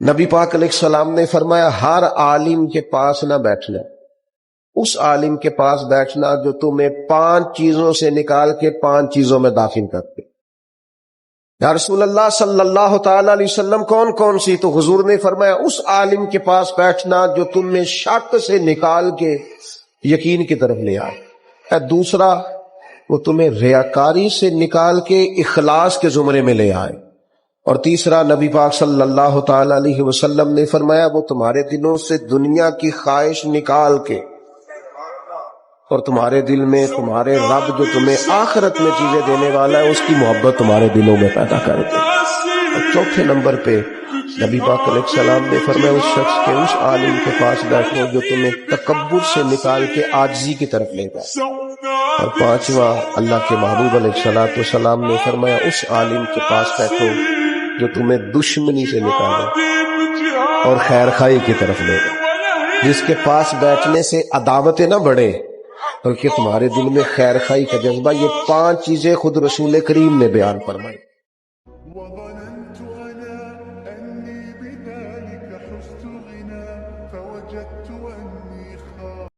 نبی پاک علیہ السلام نے فرمایا ہر عالم کے پاس نہ بیٹھنا، اس عالم کے پاس بیٹھنا جو تمہیں 5 چیزوں سے نکال کے 5 چیزوں میں داخل کرتے۔ یا رسول اللہ صلی اللہ تعالی علیہ وسلم کون کون سی؟ تو حضور نے فرمایا اس عالم کے پاس بیٹھنا جو تمہیں شک سے نکال کے یقین کی طرف لے آئے، دوسرا وہ تمہیں ریاکاری سے نکال کے اخلاص کے زمرے میں لے آئے، اور تیسرا نبی پاک صلی اللہ تعالی علیہ وسلم نے فرمایا وہ تمہارے دلوں سے دنیا کی خواہش نکال کے اور تمہارے دل میں تمہارے رب جو تمہیں آخرت میں چیزیں دینے والا ہے اس کی محبت تمہارے دلوں میں پیدا کر دے۔ اور چوتھے نمبر پہ نبی پاک علیہ السلام نے فرمایا اس شخص کے اس عالم کے پاس بیٹھو جو تمہیں تکبر سے نکال کے عاجزی کی طرف لے جائے۔ اور پانچواں اللہ کے محبوب علیہ السلام نے فرمایا اس عالم کے پاس بیٹھو جو تمہیں دشمنی سے نکالے اور خیر خواہی کی طرف لے جائے، جس کے پاس بیٹھنے سے عداوتیں نہ بڑھے بلکہ تمہارے دل میں خیر خواہی کا جذبہ۔ یہ 5 چیزیں خود رسول کریم نے بیان فرمائی۔